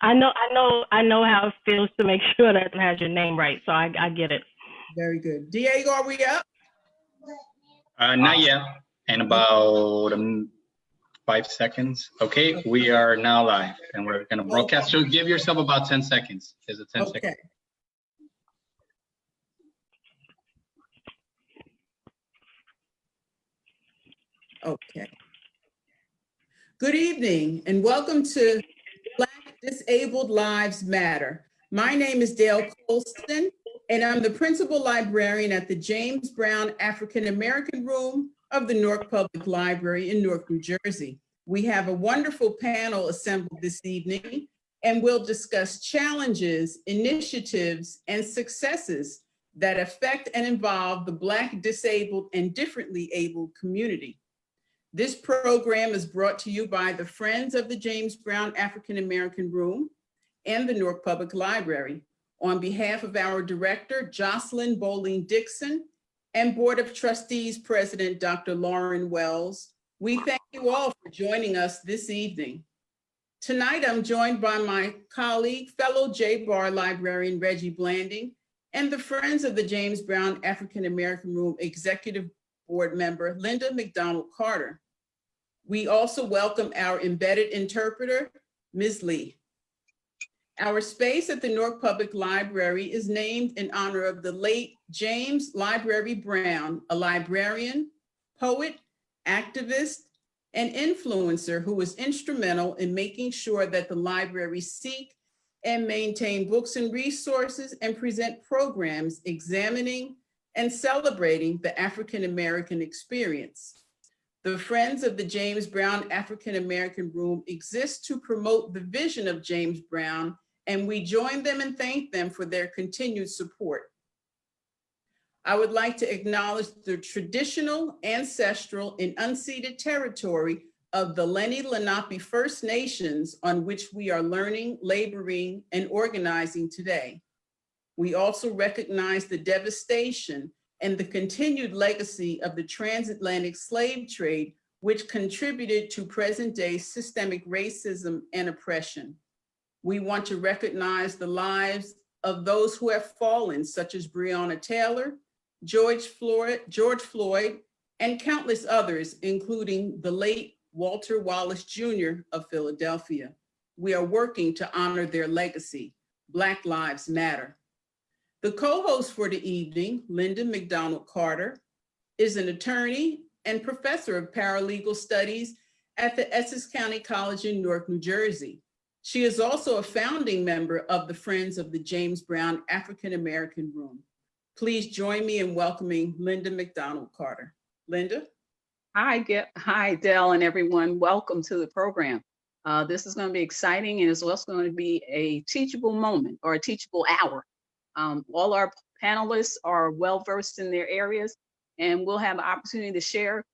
I know how it feels to make sure that it has your name right. So I get it. Very good. Diego, are we up? Not yet. In about 5 seconds. Okay, we are now live and we're going to broadcast. So give yourself about 10 seconds. There's a 10 seconds. Okay. Good evening and welcome to Black Disabled Lives Matter. My name is Dale Colston and I'm the principal librarian at the James Brown African American Room of the Newark Public Library in Newark, New Jersey. We have a wonderful panel assembled this evening and we'll discuss challenges, initiatives, and successes that affect and involve the Black, disabled, and differently abled community. This program is brought to you by the Friends of the James Brown African American Room and the Newark Public Library. On behalf of our director, Jocelyn Bowling Dixon, and Board of Trustees President, Dr. Lauren Wells, we thank you all for joining us this evening. Tonight, I'm joined by my colleague, fellow J-Bar librarian, Reggie Blanding, and the Friends of the James Brown African American Room Executive Board member, Linda McDonald Carter. We also welcome our embedded interpreter, Ms. Lee. Our space at the Newark Public Library is named in honor of the late James Library Brown, a librarian, poet, activist, and influencer who was instrumental in making sure that the library seek and maintain books and resources and present programs examining and celebrating the African American experience. The Friends of the James Brown African American Room exists to promote the vision of James Brown, and we join them and thank them for their continued support. I would like to acknowledge the traditional, ancestral, and unceded territory of the Lenni Lenape First Nations on which we are learning, laboring, and organizing today. We also recognize the devastation and the continued legacy of the transatlantic slave trade, which contributed to present-day systemic racism and oppression. We want to recognize the lives of those who have fallen, such as Breonna Taylor, George Floyd, and countless others, including the late Walter Wallace Jr. of Philadelphia. We are working to honor their legacy. Black Lives Matter. The co-host for the evening, Linda McDonald Carter, is an attorney and professor of paralegal studies at the Essex County College in Newark, New Jersey. She is also a founding member of the Friends of the James Brown African American Room. Please join me in welcoming Linda McDonald Carter. Linda? Hi, Dell and everyone. Welcome to the program. This is going to be exciting and it's also going to be a teachable moment or a teachable hour. All our panelists are well-versed in their areas and we'll have an opportunity to share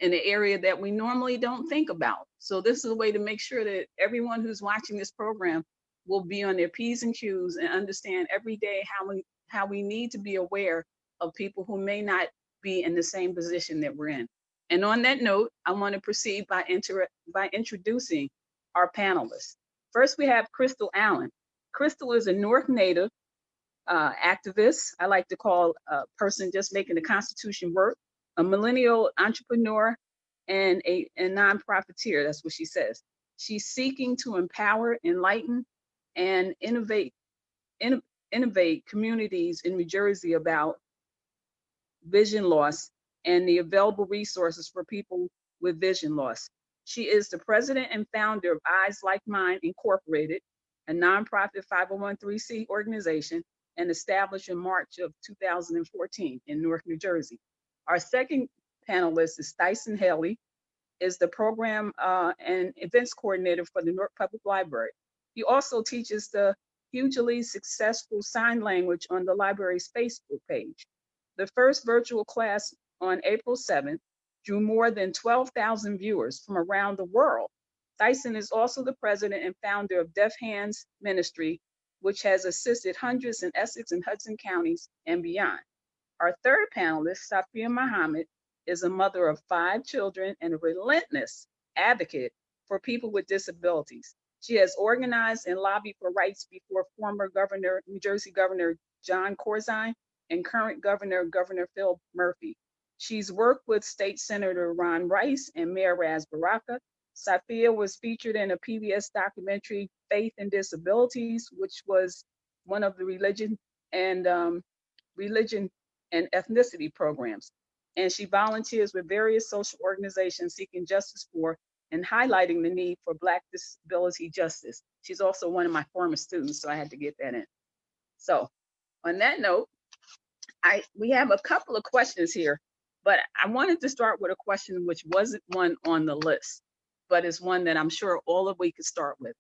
in an area that we normally don't think about. So this is a way to make sure that everyone who's watching this program will be on their P's and Q's and understand every day how we need to be aware of people who may not be in the same position that we're in. And on that note, I want to proceed by introducing our panelists. First, we have Krystle Allen. Krystle is a Newark native, activist, I like to call a person just making the Constitution work, a millennial entrepreneur, and a non-profiteer, that's what she says. She's seeking to empower, enlighten, and innovate communities in New Jersey about vision loss and the available resources for people with vision loss. She is the president and founder of Eyes Like Mine Incorporated, a nonprofit 501(c) organization and established in March of 2014 in Newark, New Jersey. Our second panelist is Tyson Helly, is the program and events coordinator for the Newark Public Library. He also teaches the hugely successful sign language on the library's Facebook page. The first virtual class on April 7th drew more than 12,000 viewers from around the world. Tyson is also the president and founder of Deaf Hands Ministry, which has assisted hundreds in Essex and Hudson counties and beyond. Our third panelist, Sofia Muhammad, is a mother of 5 children and a relentless advocate for people with disabilities. She has organized and lobbied for rights before former Governor, New Jersey Governor John Corzine and current Governor Phil Murphy. She's worked with State Senator Ron Rice and Mayor Raz Baraka. Safiyyah was featured in a PBS documentary, Faith and Disabilities, which was one of the religion and ethnicity programs. And she volunteers with various social organizations seeking justice for and highlighting the need for Black disability justice. She's also one of my former students, so I had to get that in. So on that note, we have a couple of questions here, but I wanted to start with a question which wasn't one on the list, but it's one that I'm sure all of we could start with.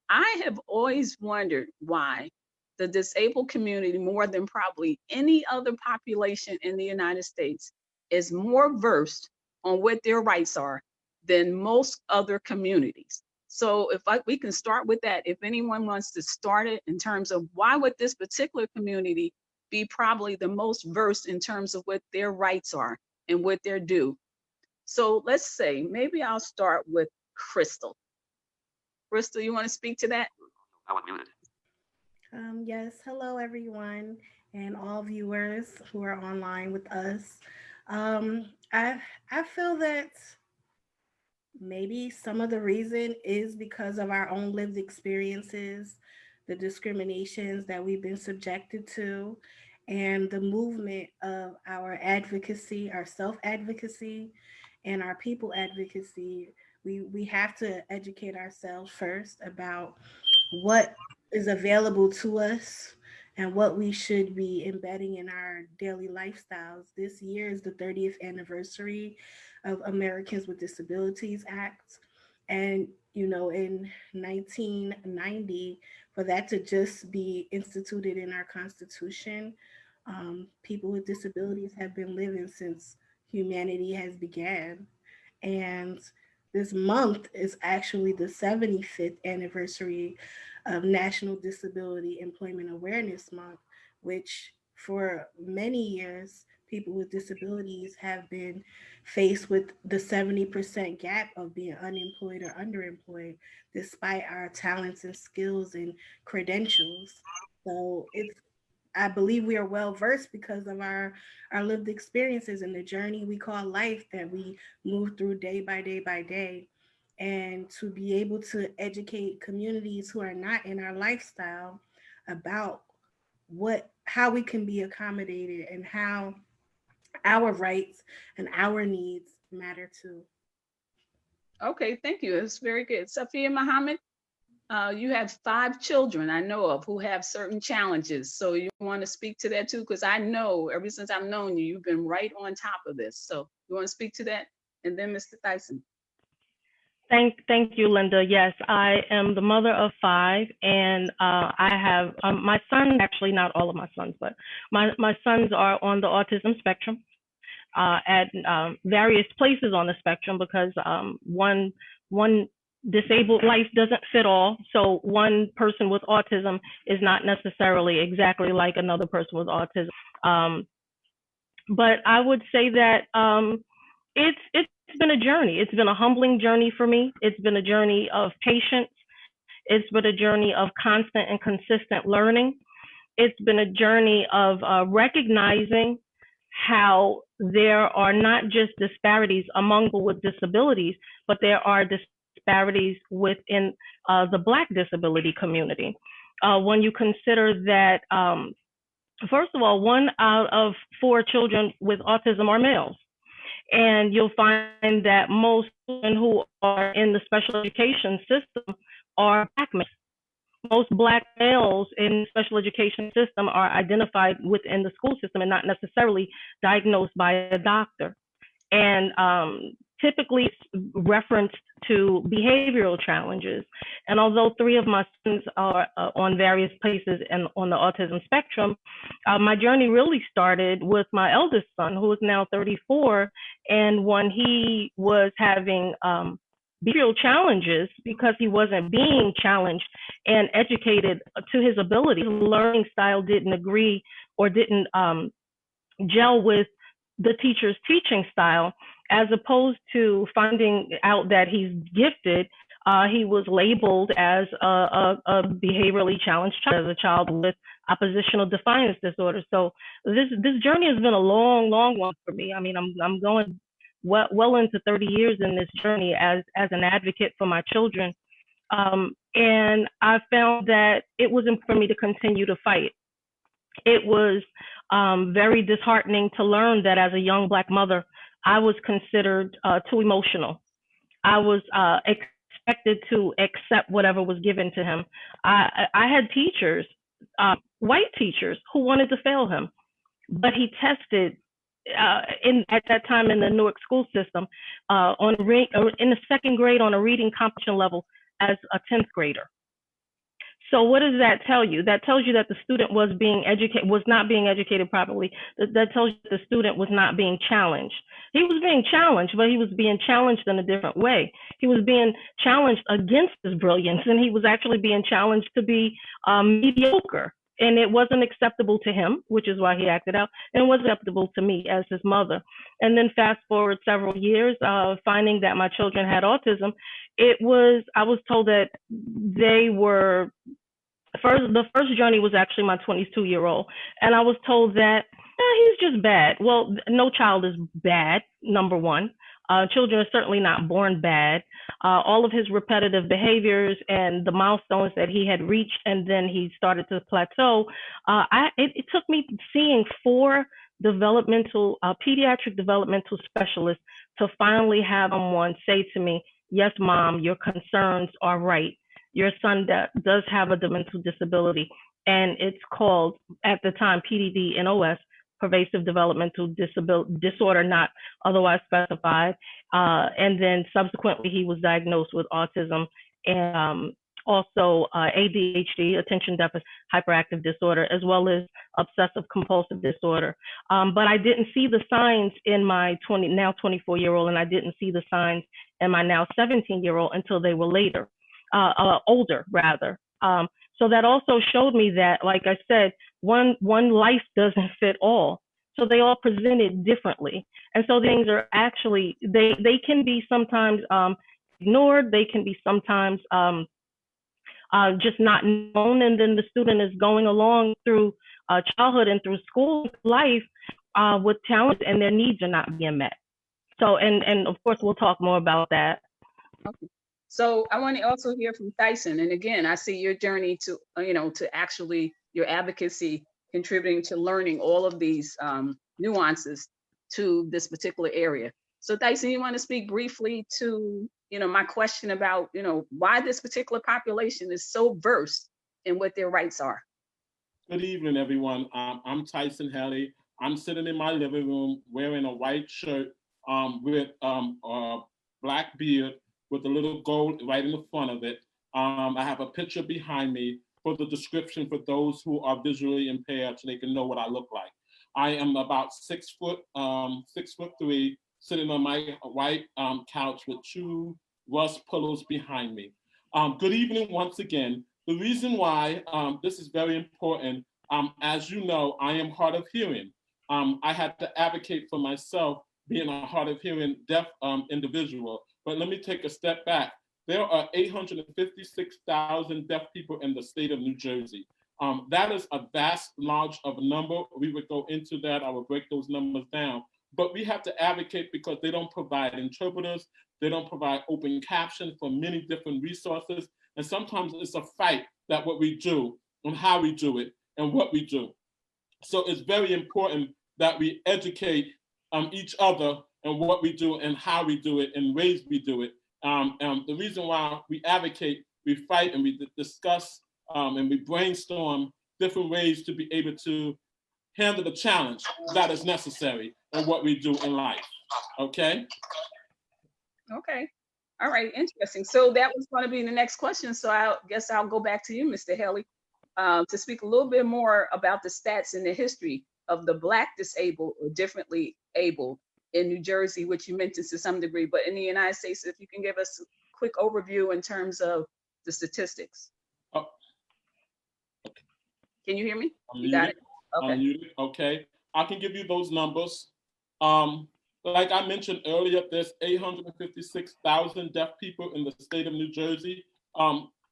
I have always wondered why the disabled community, more than probably any other population in the United States, is more versed on what their rights are than most other communities. So if we can start with that, if anyone wants to start it in terms of why would this particular community be probably the most versed in terms of what their rights are and what they're due. So let's say, maybe I'll start with Krystle. Krystle, you want to speak to that? I was muted. Yes, hello everyone and all viewers who are online with us. I feel that maybe some of the reason is because of our own lived experiences, the discriminations that we've been subjected to, and the movement of our advocacy, our self-advocacy, and our people advocacy. We have to educate ourselves first about what is available to us and what we should be embedding in our daily lifestyles. This year is the 30th anniversary of Americans with Disabilities Act. And, you know, in 1990, for that to just be instituted in our Constitution, people with disabilities have been living since humanity has began. And this month is actually the 75th anniversary of National Disability Employment Awareness Month, which for many years, people with disabilities have been faced with the 70% gap of being unemployed or underemployed, despite our talents and skills and credentials. So I believe we are well versed because of our lived experiences and the journey we call life that we move through day by day by day. And to be able to educate communities who are not in our lifestyle about how we can be accommodated and how our rights and our needs matter too. Okay, thank you. It's very good. Sofia Muhammad, you have 5 children I know of who have certain challenges. So you want to speak to that too? Because I know ever since I've known you, you've been right on top of this. So you want to speak to that? And then Mr. Thyson. Thank you, Linda. Yes, I am the mother of 5, and I have my son. Actually, not all of my sons, but my sons are on the autism spectrum at various places on the spectrum because one disabled life doesn't fit all. So one person with autism is not necessarily exactly like another person with autism. But I would say that it's been a journey. It's been a humbling journey for me. It's been a journey of patience. It's been a journey of constant and consistent learning. It's been a journey of recognizing how there are not just disparities among people with disabilities, but there are disparities within the Black disability community. When you consider that, first of all, 1 out of 4 children with autism are males. And you'll find that most children who are in the special education system are Black males. Most Black males in the special education system are identified within the school system and not necessarily diagnosed by a doctor. And typically it's referenced to behavioral challenges. And although 3 of my sons are on various places and on the autism spectrum, my journey really started with my eldest son, who is now 34. And when he was having behavioral challenges because he wasn't being challenged and educated to his ability, his learning style didn't agree or didn't gel with the teacher's teaching style, as opposed to finding out that he's gifted, he was labeled as a behaviorally challenged child, as a child with oppositional defiance disorder. So this journey has been a long, long one for me. I mean, I'm going well into 30 years in this journey as an advocate for my children. And I found that it was important for me to continue to fight. It was very disheartening to learn that as a young Black mother, I was considered too emotional. I was expected to accept whatever was given to him. I had teachers, white teachers, who wanted to fail him, but he tested at that time in the Newark school system in the second grade on a reading comprehension level as a 10th grader. So what does that tell you? That tells you that the student was not being educated properly. That tells you the student was not being challenged. He was being challenged, but he was being challenged in a different way. He was being challenged against his brilliance, and he was actually being challenged to be mediocre. And it wasn't acceptable to him, which is why he acted out, and it wasn't acceptable to me as his mother. And then fast forward several years, finding that my children had autism, I was told that they were, the first journey was actually my 22-year-old. And I was told that he's just bad. Well, no child is bad, number one. Children are certainly not born bad. All of his repetitive behaviors and the milestones that he had reached, and then he started to plateau. It took me seeing 4 pediatric developmental specialists to finally have someone say to me, "Yes, Mom, your concerns are right. Your son does have a mental disability, and it's called, at the time, PDD-NOS, pervasive developmental disorder, not otherwise specified." And then subsequently, he was diagnosed with autism and also ADHD, attention deficit hyperactive disorder, as well as obsessive compulsive disorder. But I didn't see the signs in my now 24-year-old, and I didn't see the signs in my now 17-year-old until they were older rather. So that also showed me that, like I said, one life doesn't fit all. So they all presented differently. And so things are actually, they can be sometimes ignored. They can be sometimes just not known. And then the student is going along through childhood and through school life with talent, and their needs are not being met. So, and of course, we'll talk more about that. Okay. So I want to also hear from Thyson. And again, I see your journey to, to actually your advocacy contributing to learning all of these nuances to this particular area. So Thyson, you want to speak briefly to, my question about, why this particular population is so versed in what their rights are? Good evening, everyone. I'm Tyson Helly. I'm sitting in my living room wearing a white shirt with a black beard with a little gold right in the front of it. I have a picture behind me for the description for those who are visually impaired so they can know what I look like. I am about 6'3", sitting on my white couch with 2 rust pillows behind me. Good evening once again. The reason why this is very important, as you know, I am hard of hearing. I had to advocate for myself being a hard of hearing deaf individual. But let me take a step back. There are 856,000 deaf people in the state of New Jersey. That is a vast, large of a number. We would go into that. I will break those numbers down. But we have to advocate because they don't provide interpreters. They don't provide open caption for many different resources. And sometimes it's a fight that what we do and how we do it and what we do. So it's very important that we educate each other and what we do and how we do it and ways we do it. The reason why we advocate, we fight, and we discuss and we brainstorm different ways to be able to handle the challenge that is necessary in what we do in life. Okay? Okay. All right. Interesting. So that was going to be the next question. So I guess I'll go back to you, Mr. Helly, to speak a little bit more about the stats and the history of the Black disabled or differently abled in New Jersey, which you mentioned to some degree, but in the United States, if you can give us a quick overview in terms of the statistics. Oh. Can you hear me? I'm you got it? Okay. I'm muted. Okay. I can give you those numbers. like I mentioned earlier, there's 856,000 deaf people in the state of New Jersey.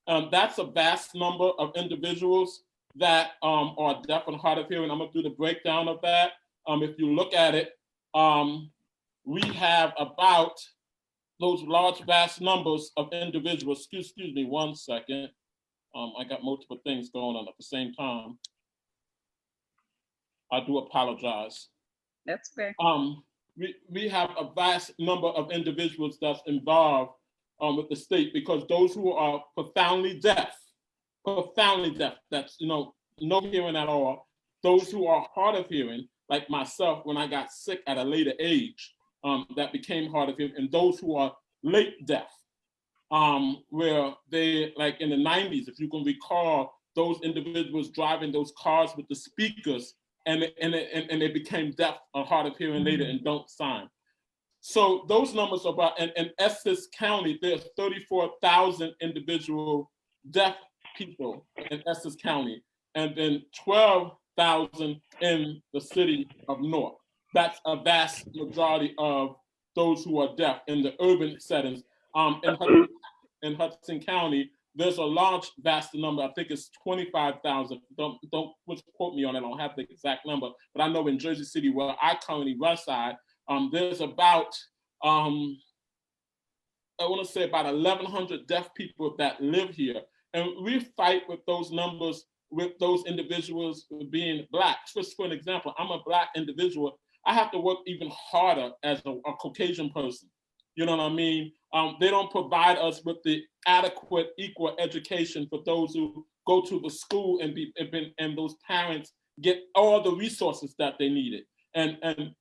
That's a vast number of individuals that are deaf and hard of hearing. I'm gonna do the breakdown of that. If you look at it, we have about those large, vast numbers of individuals. Excuse me 1 second. I got multiple things going on at the same time. I do apologize. That's fair. We have a vast number of individuals that's involved with the state, because those who are profoundly deaf, that's, no hearing at all. Those who are hard of hearing, like myself, when I got sick at a later age, that became hard of hearing, and those who are late deaf, where they, like in the 90s, if you can recall, those individuals driving those cars with the speakers, and they became deaf or hard of hearing later and don't sign. So those numbers are about, in Essex County, there's 34,000 individual deaf people in Essex County, and then 12,000 in the city of Newark. That's a vast majority of those who are deaf in the urban settings. In Hudson County, there's a large, vast number. I think it's 25,000. Don't quote me on it. I don't have the exact number, but I know in Jersey City, where I currently reside, there's about, I want to say about 1,100 deaf people that live here. And we fight with those numbers, with those individuals being Black. Just for an example, I'm a Black individual. I have to work even harder as a Caucasian person. You know what I mean? They don't provide us with the adequate, equal education for those who go to the school, and those parents get all the resources that they needed. And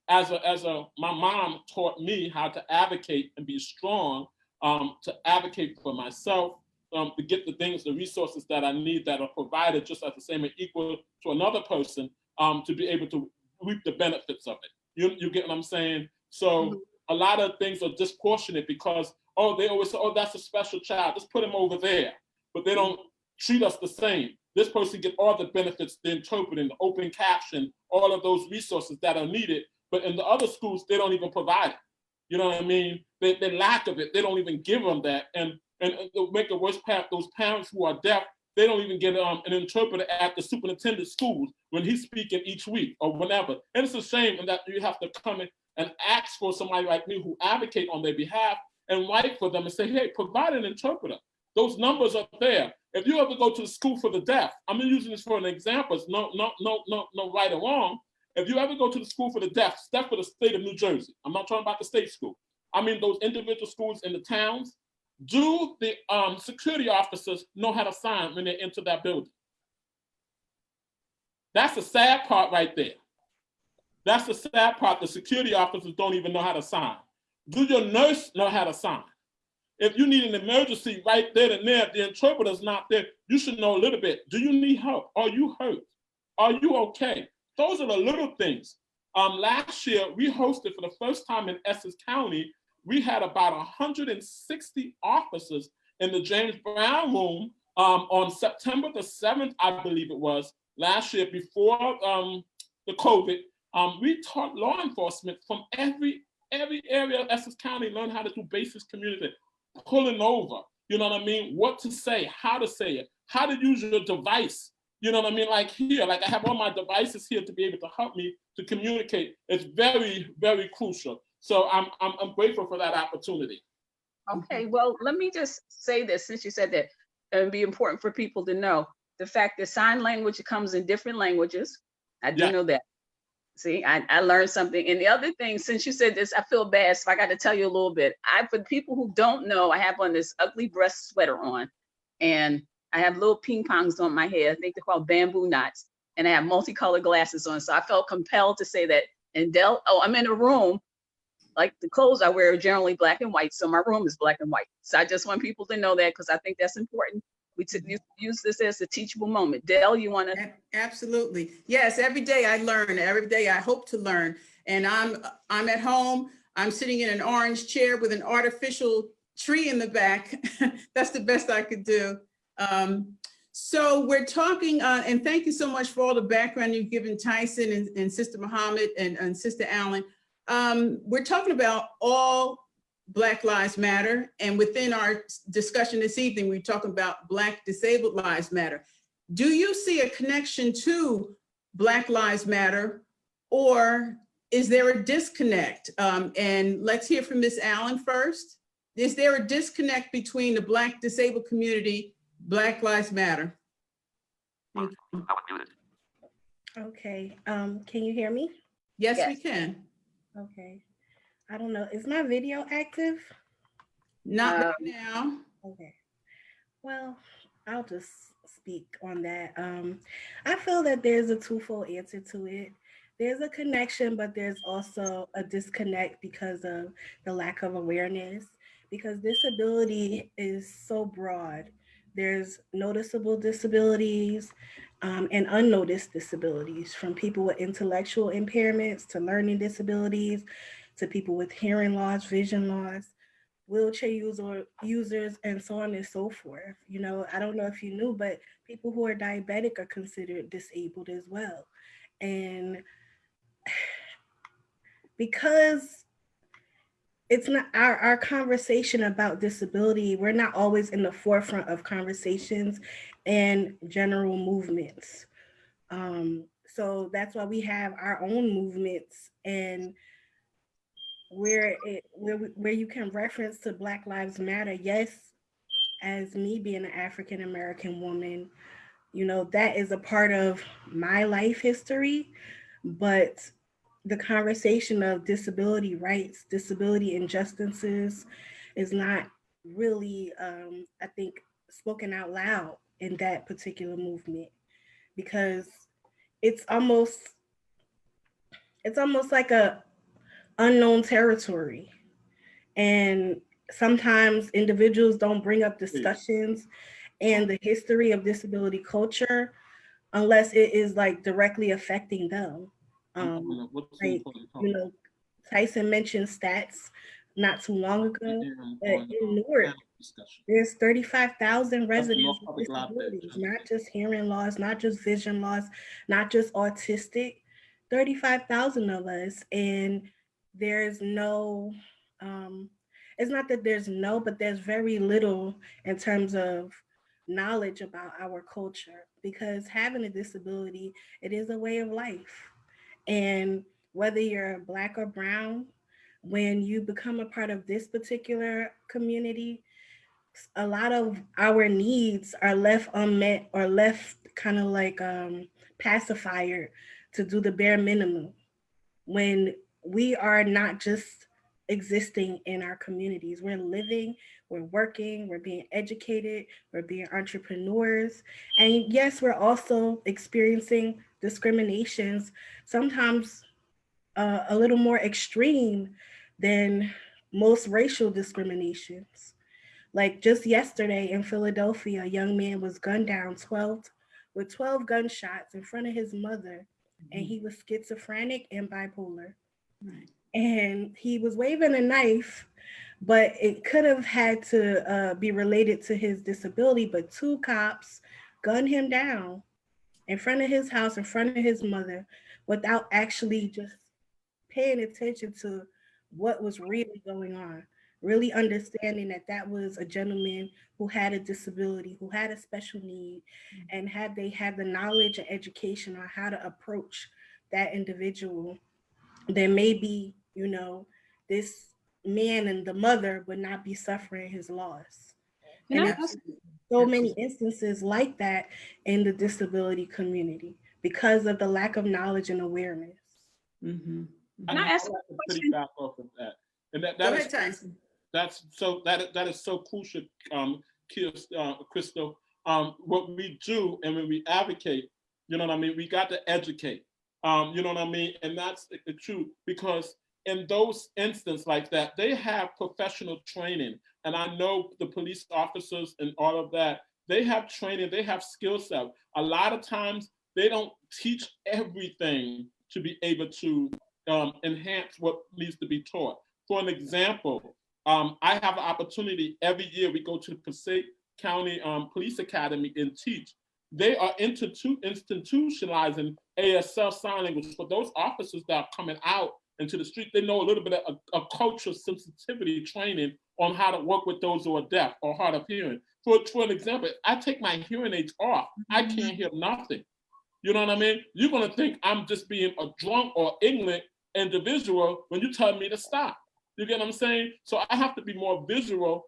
my mom taught me how to advocate and be strong, to advocate for myself, to get the things, the resources that I need that are provided just as the same and equal to another person, to be able to reap the benefits of it. You get what I'm saying? So a lot of things are disproportionate, because, they always say, that's a special child, just put him over there. But they don't treat us the same. This person get all the benefits, the interpreting, the open caption, all of those resources that are needed. But in the other schools, they don't even provide it. You know what I mean? They lack of it. They don't even give them that. And to make it worse, those parents who are deaf, they don't even get an interpreter at the superintendent's schools when he's speaking each week or whenever. And it's a shame that you have to come in and ask for somebody like me who advocate on their behalf and write for them and say, hey, provide an interpreter. Those numbers are there. If you ever go to the school for the deaf, I'm using this for an example, it's no right or wrong. If you ever go to the school for the deaf, that's for the state of New Jersey. I'm not talking about the state school. I mean those individual schools in the towns. Do the security officers know how to sign when they enter that building? That's the sad part right there. That's the sad part. The security officers don't even know how to sign. Do your nurse know how to sign? If you need an emergency right there and there, if the interpreter's not there, you should know a little bit. Do you need help? Are you hurt? Are you okay? Those are the little things. Last year, we hosted for the first time in Essex County, we had about 160 officers in the James Brown room on September the 7th, I believe it was, last year before the COVID. We taught law enforcement from every area of Essex County, learn how to do basic community, pulling over, you know what I mean? What to say, how to say it, how to use your device. You know what I mean? Like here, like I have all my devices here to be able to help me to communicate. It's very, very crucial. So I'm grateful for that opportunity. Okay, well, let me just say this, since you said that, it would be important for people to know the fact that sign language comes in different languages. I do know that. See, I learned something. And the other thing, since you said this, I feel bad, so I got to tell you a little bit. For people who don't know, I have on this ugly breast sweater on, and I have little ping pongs on my head. I think they're called bamboo knots, and I have multicolored glasses on. So I felt compelled to say that. And I'm in a room, like the clothes I wear are generally black and white, so my room is black and white. So I just want people to know that, because I think that's important. We use this as a teachable moment. Dale, you want to? Absolutely. Yes, every day I learn. Every day I hope to learn. And I'm at home. I'm sitting in an orange chair with an artificial tree in the back. That's the best I could do. So we're talking, and thank you so much for all the background you've given Tyson and Sister Muhammad and Sister Allen. we're talking about all Black Lives Matter. And within our discussion this evening, we're talking about Black Disabled Lives Matter. Do you see a connection to Black Lives Matter, or is there a disconnect? And let's hear from Ms. Allen first. Is there a disconnect between the Black disabled community, Black Lives Matter? Thank you. Okay, can you hear me? Yes, Yes. we can. Okay, I don't know, is my video active? Not right now. Okay, well, I'll just speak on that. I feel that there's a twofold answer to it. There's a connection, but there's also a disconnect because of the lack of awareness, because disability is so broad. There's noticeable disabilities and unnoticed disabilities, from people with intellectual impairments to learning disabilities to people with hearing loss, vision loss, wheelchair users, and so on and so forth. You know, I don't know if you knew, but people who are diabetic are considered disabled as well. And because it's not our conversation about disability, we're not always in the forefront of conversations and general movements. So that's why we have our own movements, and where you can reference to Black Lives Matter. Yes, as me being an African American woman, you know, that is a part of my life history, but the conversation of disability rights, disability injustices is not really, I think, spoken out loud in that particular movement, because it's almost like a unknown territory. And sometimes individuals don't bring up discussions and the history of disability culture unless it is like directly affecting them. Like, you know, Tyson mentioned stats not too long ago, but in Newark, there's 35,000 residents with disabilities, not just hearing loss, not just vision loss, not just autistic, 35,000 of us. And there's no, it's not that there's no, but there's very little in terms of knowledge about our culture, because having a disability, it is a way of life. And whether you're Black or brown, when you become a part of this particular community, a lot of our needs are left unmet or left kind of like pacifier to do the bare minimum, when we are not just existing in our communities. We're living, we're working, we're being educated, we're being entrepreneurs. And yes, we're also experiencing discriminations, sometimes a little more extreme than most racial discriminations. Like just yesterday in Philadelphia, a young man was gunned down with 12 gunshots in front of his mother, and he was schizophrenic and bipolar. Right. And he was waving a knife, but it could have had to be related to his disability, but two cops gunned him down in front of his house, in front of his mother, without actually just paying attention to what was really going on, really understanding that that was a gentleman who had a disability, who had a special need, and had they had the knowledge and education on how to approach that individual, then maybe, you know, this man and the mother would not be suffering his loss. And there's so many instances like that in the disability community because of the lack of knowledge and awareness. Mm-hmm. Can I ask a question? Back off of that, and that Go is ahead, Tyson. that's so that is so crucial, Krystle. What we do and when we advocate, you know what I mean, we got to educate. You know what I mean, and that's the truth, because in those instances like that, they have professional training, and I know the police officers and all of that, they have training, they have skill set. A lot of times they don't teach everything to be able to enhance what needs to be taught. For an example, I have an opportunity every year. We go to the Passaic County Police Academy and teach. They are institutionalizing ASL sign language for those officers that are coming out into the street. They know a little bit of a cultural sensitivity training on how to work with those who are deaf or hard of hearing. For an example, I take my hearing aids off. I can't hear nothing. You know what I mean? You're going to think I'm just being a drunk or ignorant individual when you tell me to stop. You get what I'm saying? So I have to be more visual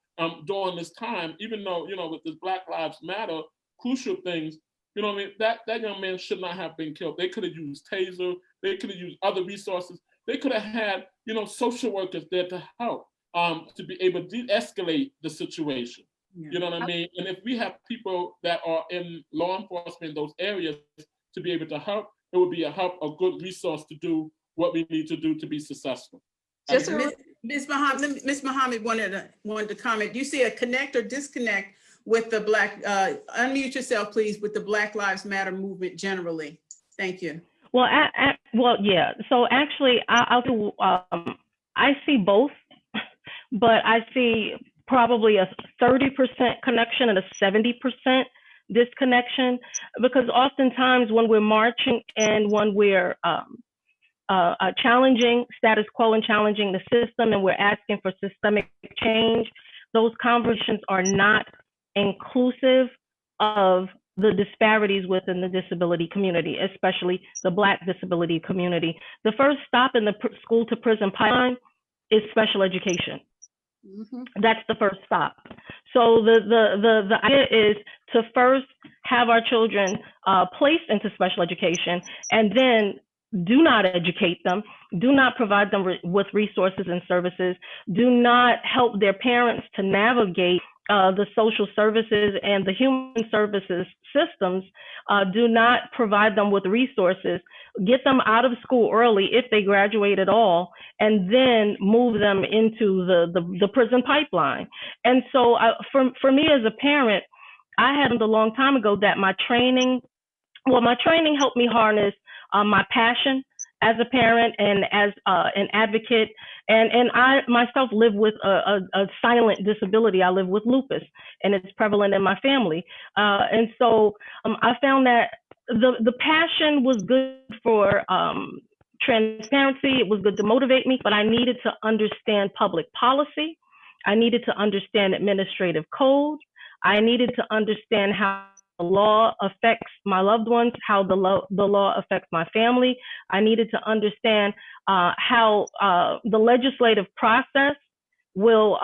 during this time, even though, you know, with this Black Lives Matter, crucial things, you know what I mean? That young man should not have been killed. They could have used taser. They could have used other resources. They could have had, you know, social workers there to help to be able to de-escalate the situation. Yeah. You know what I mean? And if we have people that are in law enforcement in those areas to be able to help, it would be a good resource to do what we need to do to be successful. Ms. Muhammad wanted to comment. You see a connect or disconnect with the unmute yourself, please, with the Black Lives Matter movement generally. Thank you. Well, yeah. So actually, I see both, but I see probably a 30% connection and a 70% disconnection, because oftentimes when we're marching and when we're challenging status quo and challenging the system and we're asking for systemic change, those conversations are not inclusive of the disparities within the disability community, especially the Black disability community. The first stop in the school to prison pipeline is special education. Mm-hmm. That's the first stop. So the idea is to first have our children placed into special education, and then do not educate them, do not provide them with resources and services, do not help their parents to navigate the social services and the human services systems, do not provide them with resources, get them out of school early if they graduate at all, and then move them into the prison pipeline. And so for me as a parent, I had a long time ago that my training helped me harness my passion as a parent and as an advocate. And I myself live with a silent disability. I live with lupus, and it's prevalent in my family. And so I found that the passion was good for transparency. It was good to motivate me, but I needed to understand public policy. I needed to understand administrative code. I needed to understand how the law affects my loved ones, how the law affects my family. I needed to understand how the legislative process will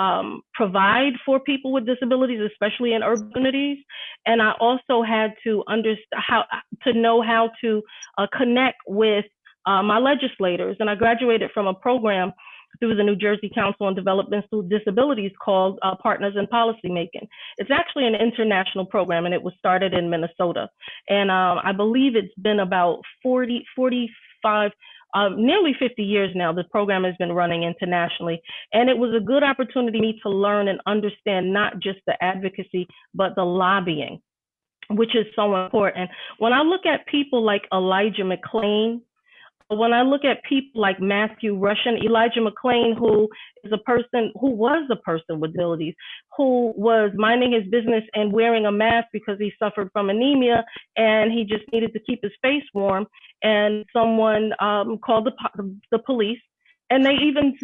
provide for people with disabilities, especially in urban communities. And I also had to know how to connect with my legislators. And I graduated from a program through the New Jersey Council on Developmental Disabilities called Partners in Policymaking. It's actually an international program, and it was started in Minnesota. And I believe it's been about 45, nearly 50 years now. The program has been running internationally. And it was a good opportunity for me to learn and understand not just the advocacy, but the lobbying, which is so important. When I look at people like Elijah McClain, when I look at people like Matthew Russian, Elijah McClain, who was a person with disabilities, who was minding his business and wearing a mask because he suffered from anemia and he just needed to keep his face warm, and someone called the police, and they even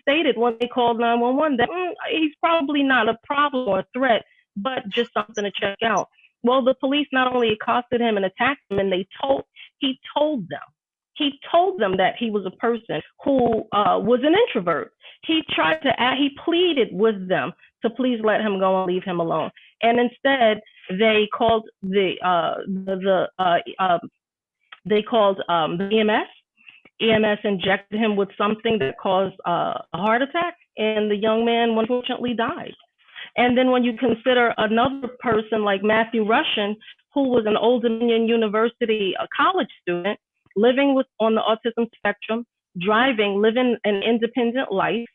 stated when they called 911 that he's probably not a problem or a threat, but just something to check out. Well, the police not only accosted him and attacked him, and he told them that he was a person who was an introvert. He pleaded with them to please let him go and leave him alone. And instead, they called the EMS. EMS injected him with something that caused a heart attack, and the young man unfortunately died. And then when you consider another person like Matthew Russian, who was an Old Dominion University college student, living on the autism spectrum, living an independent life,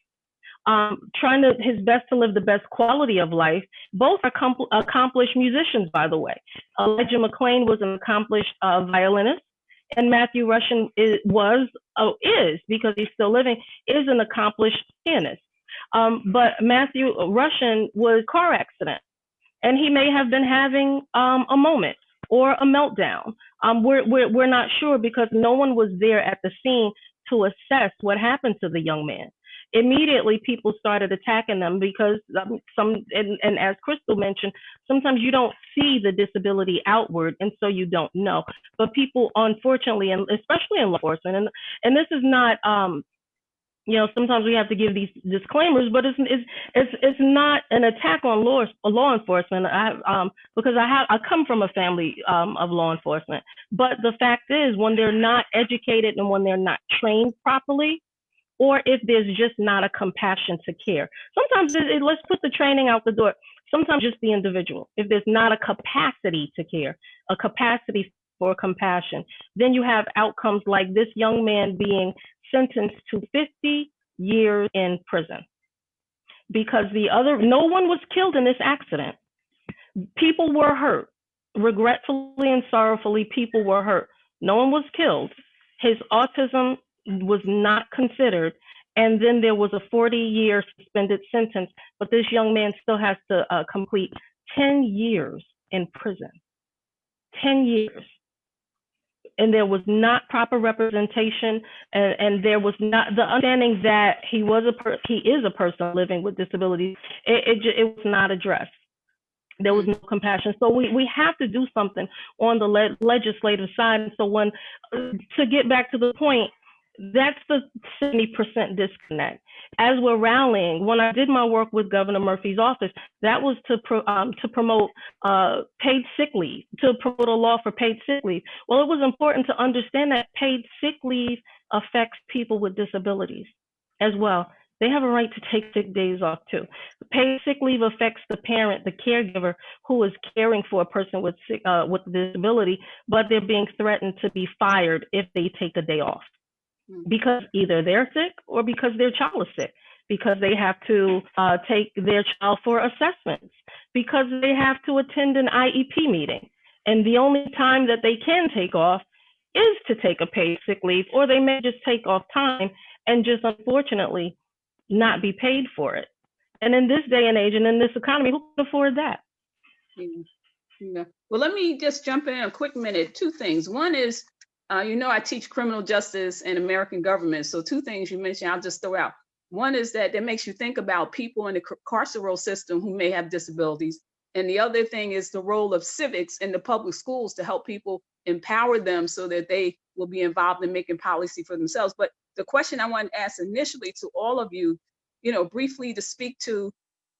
trying his best to live the best quality of life. Both are accomplished musicians, by the way. Elijah McClain was an accomplished violinist, and Matthew Russian is, because he's still living, is an accomplished pianist. But Matthew Russian was a car accident, and he may have been having a moment or a meltdown. We're not sure, because no one was there at the scene to assess what happened to the young man. Immediately, people started attacking them because and as Krystle mentioned, sometimes you don't see the disability outward, and so you don't know. But people, unfortunately, and especially in law enforcement, and this is not, sometimes we have to give these disclaimers, but it's not an attack on law enforcement. Because I come from a family of law enforcement, but the fact is, when they're not educated and when they're not trained properly, or if there's just not a compassion to care. Sometimes let's put the training out the door. Sometimes just the individual. If there's not a capacity to care, a capacity for compassion, then you have outcomes like this young man being sentenced to 50 years in prison because no one was killed in this accident. People were hurt. Regretfully and sorrowfully, people were hurt. No one was killed. His autism was not considered. And then there was a 40-year suspended sentence, but this young man still has to complete 10 years in prison. 10 years. And there was not proper representation, and there was not the understanding that he is a person living with disabilities. It was not addressed. There was no compassion. So we have to do something on the legislative side. And so to get back to the point, that's the 70% disconnect. As we're rallying, when I did my work with Governor Murphy's office, that was to promote paid sick leave, to promote a law for paid sick leave. Well, it was important to understand that paid sick leave affects people with disabilities as well. They have a right to take sick days off too. Paid sick leave affects the parent, the caregiver who is caring for a person with a disability, but they're being threatened to be fired if they take a day off because either they're sick or because their child is sick, because they have to take their child for assessments, because they have to attend an IEP meeting. And the only time that they can take off is to take a paid sick leave, or they may just take off time and just unfortunately not be paid for it. And in this day and age and in this economy, who can afford that? Yeah. Well, let me just jump in a quick minute. Two things. One is, I teach criminal justice and American government. So two things you mentioned, I'll just throw out. One is that makes you think about people in the carceral system who may have disabilities. And the other thing is the role of civics in the public schools to help people empower them so that they will be involved in making policy for themselves. But the question I want to ask initially to all of you, briefly to speak to,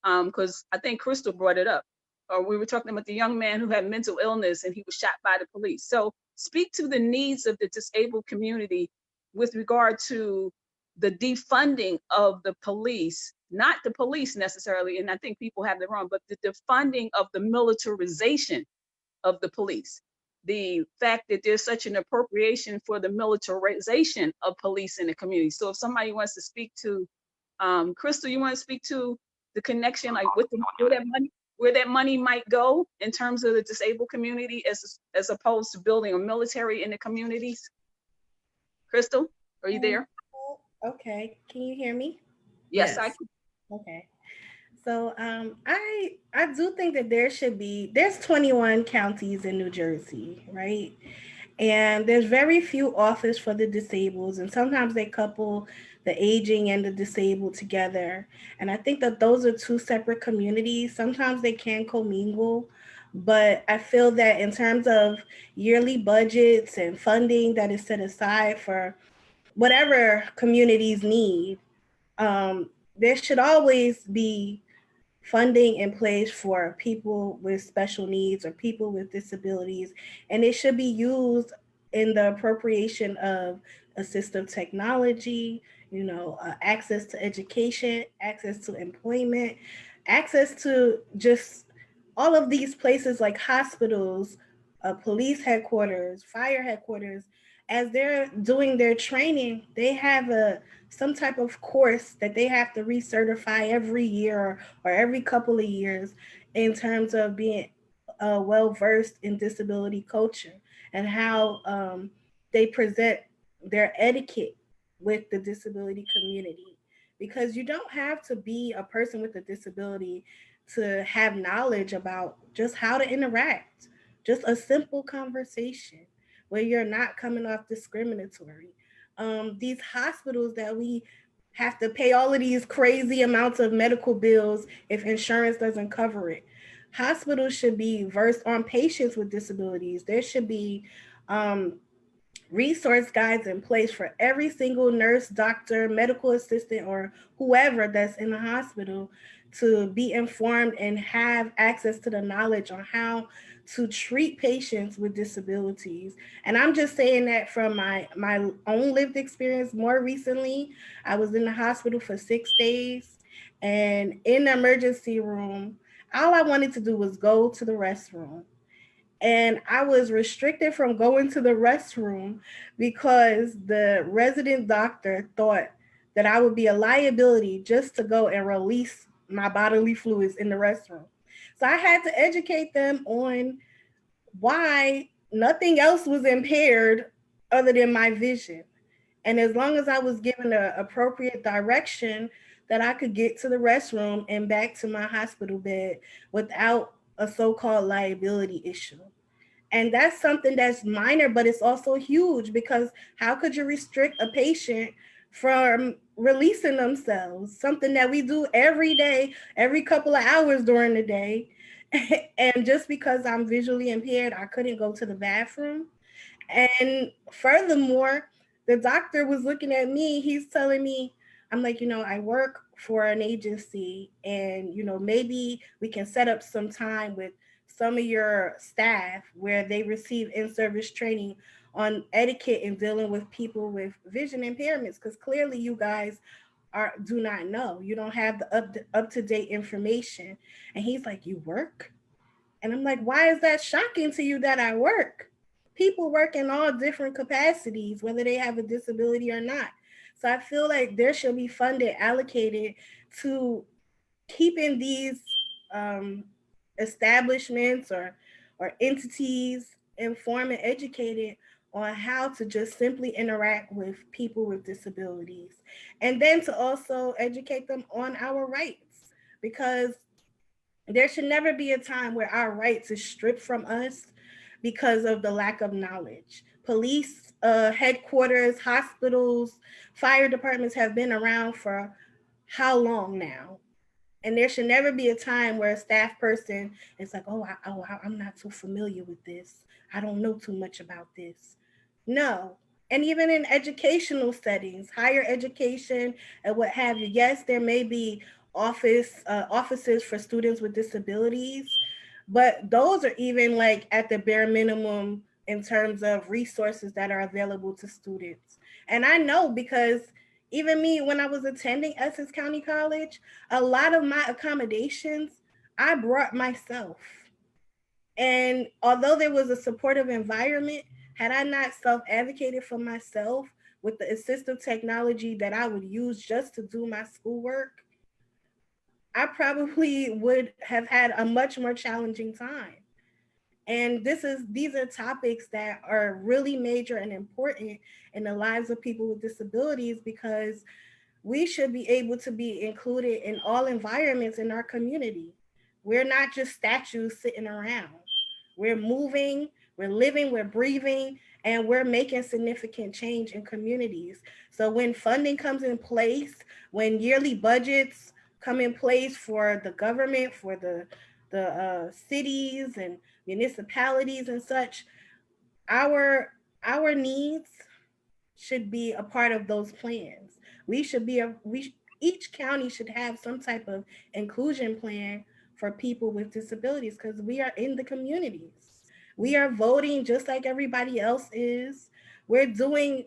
because I think Krystle brought it up, or we were talking about the young man who had mental illness and he was shot by the police. So speak to the needs of the disabled community with regard to the defunding of the police, not the police necessarily, and I think people have it wrong, but the defunding of the militarization of the police. The fact that there's such an appropriation for the militarization of police in the community. So if somebody wants to speak to, Krystle, you want to speak to the connection, like where that money might go in terms of the disabled community as opposed to building a military in the communities? Krystle, are you there? Okay, can you hear me? Yes, I can. Okay. So I do think that there's 21 counties in New Jersey, right? And there's very few offices for the disabled, and sometimes they couple the aging and the disabled together. And I think that those are two separate communities. Sometimes they can commingle, but I feel that in terms of yearly budgets and funding that is set aside for whatever communities need, there should always be funding in place for people with special needs or people with disabilities, and it should be used in the appropriation of assistive technology, access to education, access to employment, access to just all of these places like hospitals, police headquarters, fire headquarters. As they're doing their training, they have some type of course that they have to recertify every year or every couple of years in terms of being well-versed in disability culture and how they present their etiquette with the disability community. Because you don't have to be a person with a disability to have knowledge about just how to interact, just a simple conversation where you're not coming off discriminatory. these hospitals that we have to pay all of these crazy amounts of medical bills if insurance doesn't cover it. Hospitals should be versed on patients with disabilities. There should be resource guides in place for every single nurse, doctor, medical assistant, or whoever that's in the hospital to be informed and have access to the knowledge on how to treat patients with disabilities. And I'm just saying that from my own lived experience. More recently, I was in the hospital for 6 days, and in the emergency room, all I wanted to do was go to the restroom. And I was restricted from going to the restroom because the resident doctor thought that I would be a liability just to go and release my bodily fluids in the restroom. So I had to educate them on why nothing else was impaired other than my vision. And as long as I was given the appropriate direction, that I could get to the restroom and back to my hospital bed without a so-called liability issue. And that's something that's minor, but it's also huge, because how could you restrict a patient from releasing themselves? Something that we do every day, every couple of hours during the day. And just because I'm visually impaired, I couldn't go to the bathroom. And furthermore, the doctor was looking at me. He's telling me, I'm like, I work for an agency, and, maybe we can set up some time with some of your staff where they receive in-service training on etiquette and dealing with people with vision impairments, because clearly you guys do not know. You don't have the up-to-date information. And he's like, you work? And I'm like, why is that shocking to you that I work? People work in all different capacities, whether they have a disability or not. So I feel like there should be funding allocated to keeping these establishments or entities informed and educated on how to just simply interact with people with disabilities. And then to also educate them on our rights, because there should never be a time where our rights is stripped from us because of the lack of knowledge. Police headquarters, hospitals, fire departments have been around for how long now? And there should never be a time where a staff person is like, I'm not so familiar with this. I don't know too much about this. No. And even in educational settings, higher education and what have you, yes, there may be offices for students with disabilities, but those are even like at the bare minimum in terms of resources that are available to students. And I know, because even me, when I was attending Essex County College, a lot of my accommodations I brought myself. And although there was a supportive environment, had I not self-advocated for myself with the assistive technology that I would use just to do my schoolwork, I probably would have had a much more challenging time. And these are topics that are really major and important in the lives of people with disabilities, because we should be able to be included in all environments in our community. We're not just statues sitting around. We're moving, we're living, we're breathing, and we're making significant change in communities. So when funding comes in place, when yearly budgets come in place for the government, for the cities and municipalities and such, our needs should be a part of those plans. Each county should have some type of inclusion plan for people with disabilities, because we are in the communities. We are voting just like everybody else is. We're doing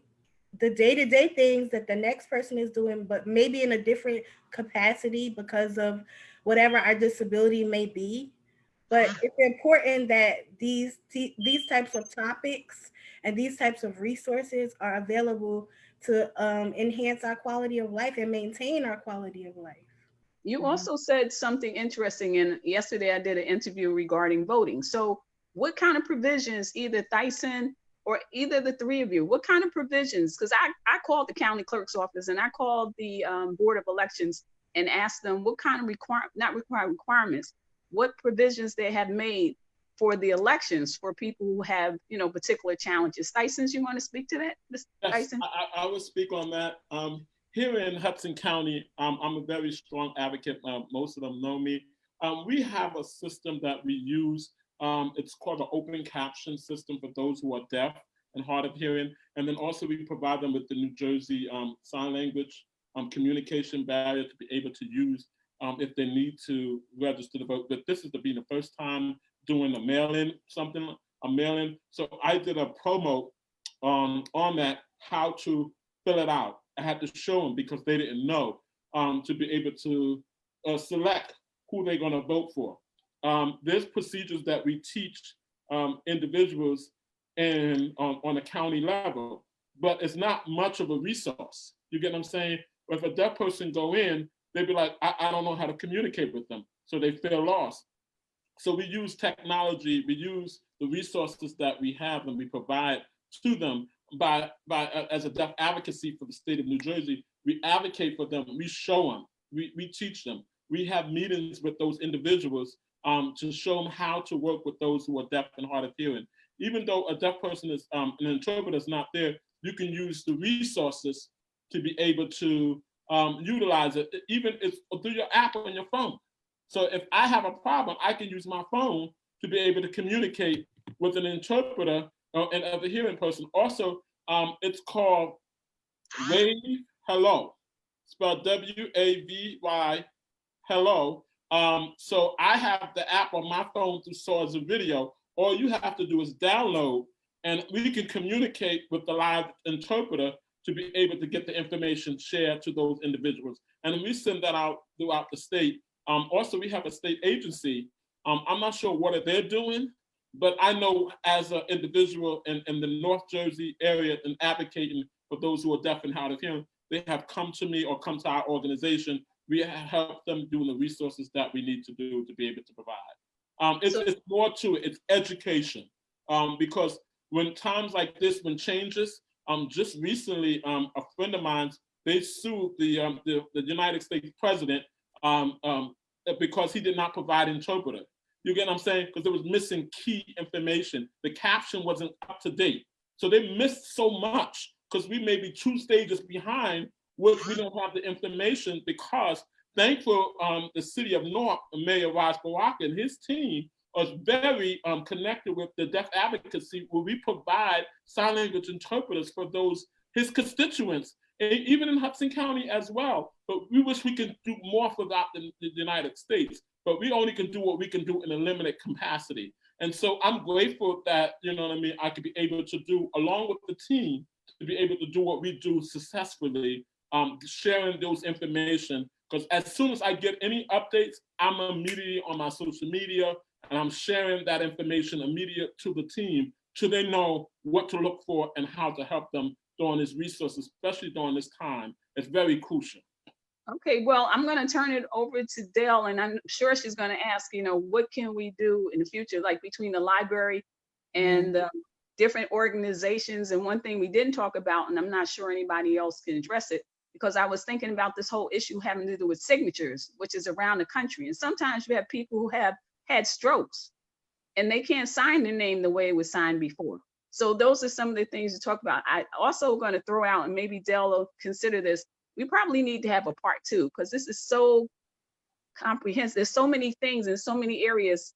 the day-to-day things that the next person is doing, but maybe in a different capacity because of whatever our disability may be. But it's important that these types of topics and these types of resources are available to enhance our quality of life and maintain our quality of life. You also said something interesting, and yesterday I did an interview regarding voting. So what kind of provisions, either Thyson or either the three of you, what kind of provisions? Because I called the county clerk's office and I called the Board of Elections and asked them what kind of requirements, what provisions they have made for the elections for people who have, you know, particular challenges. Thyson, you want to speak to that, Mr. Yes, Tyson? I will speak on that. Here in Hudson County, I'm a very strong advocate. Most of them know me. We have a system that we use. It's called an open caption system for those who are deaf and hard of hearing. And then also we provide them with the New Jersey Sign Language communication barrier to be able to use if they need to register to vote. But this is to be the first time doing a mail-in, a mail-in. So I did a promo on that, how to fill it out. I had to show them because they didn't know to be able to select who they're gonna vote for. There's procedures that we teach individuals on a county level, but it's not much of a resource. You get what I'm saying? If a deaf person go in, they'd be like, I don't know how to communicate with them. So they feel lost. So we use technology, we use the resources that we have and we provide to them by as a deaf advocacy for the state of New Jersey. We advocate for them, we show them, we teach them. We have meetings with those individuals to show them how to work with those who are deaf and hard of hearing. Even though a deaf person is, an interpreter is not there, you can use the resources to be able to utilize it, even through your app on your phone. So if I have a problem, I can use my phone to be able to communicate with an interpreter and other hearing person. Also, it's called Wave Hello, spelled W-A-V-Y, hello. So I have the app on my phone to saw as a video. All you have to do is download, and we can communicate with the live interpreter to be able to get the information shared to those individuals. And we send that out throughout the state. Also, we have a state agency. I'm not sure what they're doing, but I know as an individual in the North Jersey area and advocating for those who are deaf and hard of hearing, they have come to me or come to our organization. We have helped them doing the resources that we need to do to be able to provide. It's more to it, it's education. Because when times like this, when changes, just recently, a friend of mine, they sued the United States president because he did not provide interpreter. You get what I'm saying? Because there was missing key information. The caption wasn't up to date. So they missed so much because we may be 2 stages behind which we don't have the information because thankful the city of Newark, Mayor Raj Baraka and his team was very connected with the deaf advocacy where we provide sign language interpreters for those, his constituents, even in Hudson County as well. But we wish we could do more for that in the United States, but we only can do what we can do in a limited capacity. And so I'm grateful that, you know what I mean, I could be able to do, along with the team, to be able to do what we do successfully, sharing those information. Because as soon as I get any updates, I'm immediately on my social media and I'm sharing that information immediately to the team so they know what to look for and how to help them during these resources, especially during this time. It's very crucial. Okay, well, I'm going to turn it over to Dale, and I'm sure she's going to ask, you know, what can we do in the future, like between the library and different organizations. And one thing we didn't talk about, and I'm not sure anybody else can address it, because I was thinking about this whole issue having to do with signatures, which is around the country. And sometimes you have people who have had strokes and they can't sign their name the way it was signed before. So those are some of the things to talk about. I also going to throw out, and maybe Dell will consider this, we probably need to have a part 2, because this is so comprehensive. There's so many things in so many areas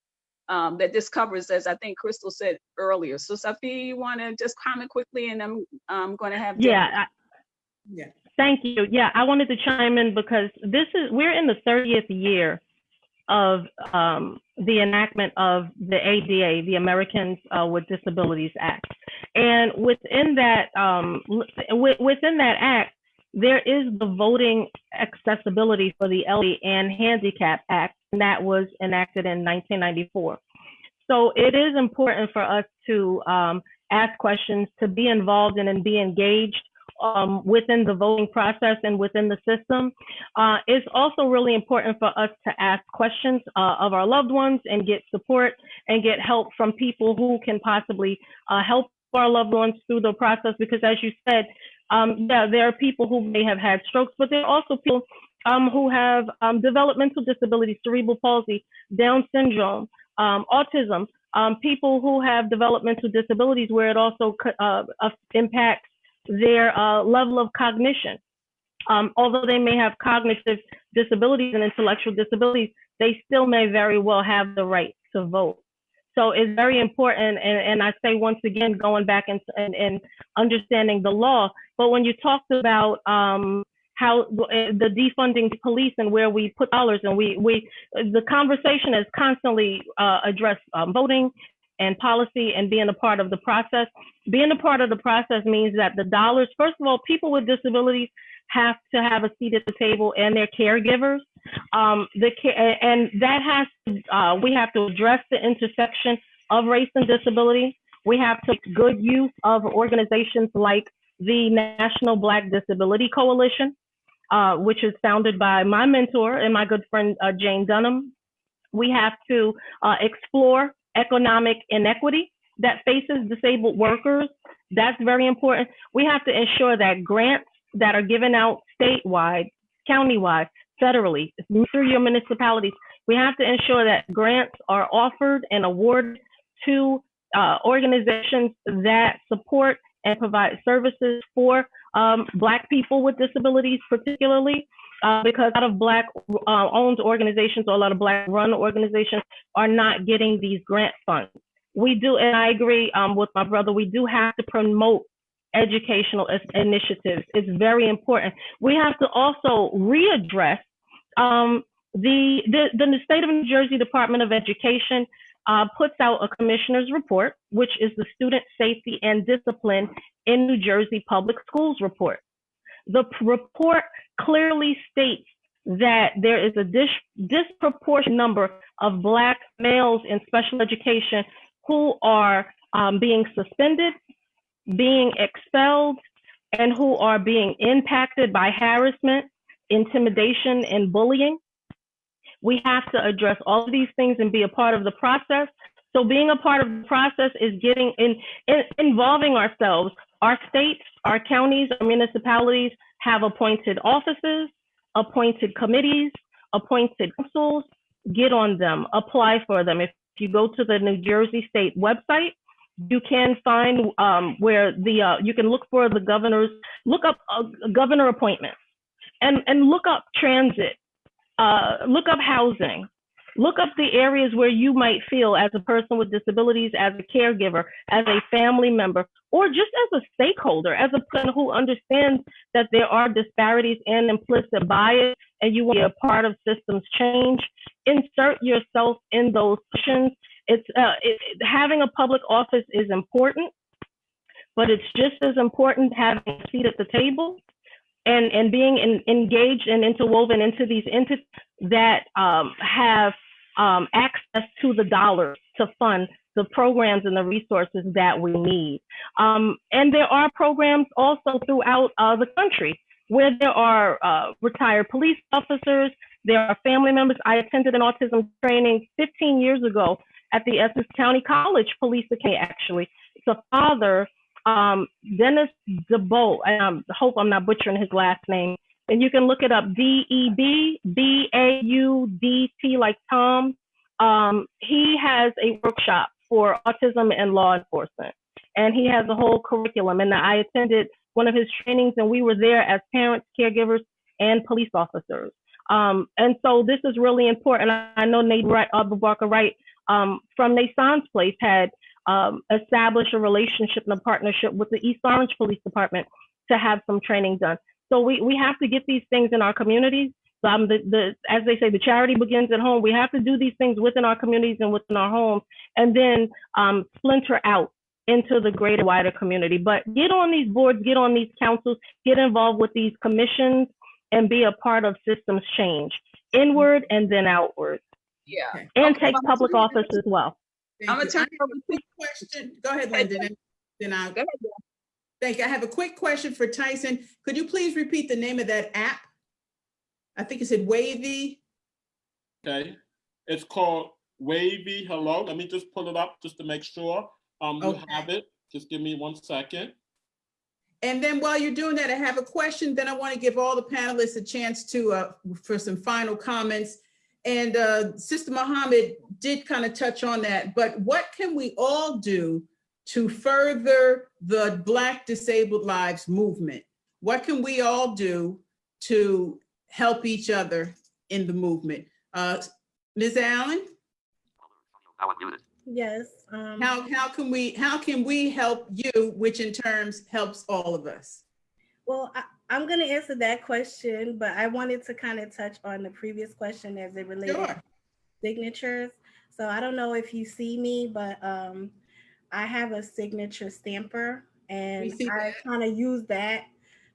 that this covers, as I think Krystle said earlier. So Safiyyah, you want to just comment quickly, and I'm going to have Dell. Yeah. Thank you. Yeah, I wanted to chime in because we're in the 30th year of the enactment of the ADA, the Americans with Disabilities Act. And within that act, there is the Voting Accessibility for the Elderly and Handicap Act, and that was enacted in 1994. So it is important for us to ask questions, to be involved in and be engaged within the voting process and within the system. It's also really important for us to ask questions of our loved ones and get support and get help from people who can possibly help our loved ones through the process, because as you said, there are people who may have had strokes, but there are also people who have developmental disabilities, cerebral palsy, Down syndrome, autism. people who have developmental disabilities, where it also impacts their level of cognition. Although they may have cognitive disabilities and intellectual disabilities, they still may very well have the right to vote. So it's very important, and I say once again, going back and understanding the law. But when you talked about how the defunding police and where we put dollars, and the conversation has constantly addressed voting and policy and being a part of the process. Being a part of the process means that the dollars, first of all, people with disabilities have to have a seat at the table, and their caregivers. And that has to, we have to address the intersection of race and disability. We have to make good use of organizations like the National Black Disability Coalition, which is founded by my mentor and my good friend, Jane Dunham. We have to explore economic inequity that faces disabled workers. That's very important. We have to ensure that grants that are given out statewide, countywide, federally, through your municipalities, we have to ensure that grants are offered and awarded to organizations that support and provide services for Black people with disabilities, particularly because a lot of Black owned organizations or a lot of Black run organizations are not getting these grant funds. We do, and I agree with my brother, we do have to promote educational initiatives. It's very important. We have to also readdress the state of New Jersey Department of Education puts out a commissioner's report, which is the Student Safety and Discipline in New Jersey Public Schools report. The report clearly states that there is a disproportionate number of Black males in special education who are being suspended, being expelled, and who are being impacted by harassment, intimidation, and bullying. We have to address all of these things and be a part of the process. So being a part of the process is getting involving ourselves. Our states, our counties, our municipalities have appointed offices, appointed committees, appointed councils. Get on them, apply for them. If you go to the New Jersey State website, you can find where you can look for the governor's, look up governor appointments, and look up transit, look up housing, look up the areas where you might feel as a person with disabilities, as a caregiver, as a family member, or just as a stakeholder, as a person who understands that there are disparities and implicit bias, and you want to be a part of systems change. Insert yourself in those positions. Having a public office is important, but it's just as important having a seat at the table and being engaged and interwoven into these entities that have access to the dollars to fund the programs and the resources that we need. And there are programs also throughout the country where there are retired police officers, there are family members. I attended an autism training 15 years ago at the Essex County College Police Academy, actually. It's a father, Dennis DeBolt, and I hope I'm not butchering his last name, and you can look it up, DEBBAUDT, like Tom. He has a workshop for autism and law enforcement, and he has a whole curriculum, and I attended one of his trainings, and we were there as parents, caregivers, and police officers. And so this is really important. I know Nate Barker Wright from Nason's place had established a relationship and a partnership with the East Orange Police Department to have some training done. So we have to get these things in our communities. As they say, the charity begins at home. We have to do these things within our communities and within our homes, and then splinter out into the greater, wider community. But get on these boards, get on these councils, get involved with these commissions, and be a part of systems change, inward and then outward. Yeah. And take public office as well. I'm going to turn it over to a quick question. Go ahead, Linda. Then I'll. Go ahead. Thank you. I have a quick question for Tyson. Could you please repeat the name of that app? I think you said Wavy. Okay. It's called Wavy Hello. Let me just pull it up just to make sure you have it. Just give me 1 second. And then while you're doing that, I have a question. Then I want to give all the panelists a chance to for some final comments. And Sister Muhammad did kind of touch on that, but what can we all do to further the Black Disabled Lives movement? What can we all do to help each other in the movement? Ms. Allen? Yes. How can we help you, which in terms helps all of us? Well, I'm going to answer that question, but I wanted to kind of touch on the previous question as it related to signatures. So I don't know if you see me, but I have a signature stamper, and I kind of use that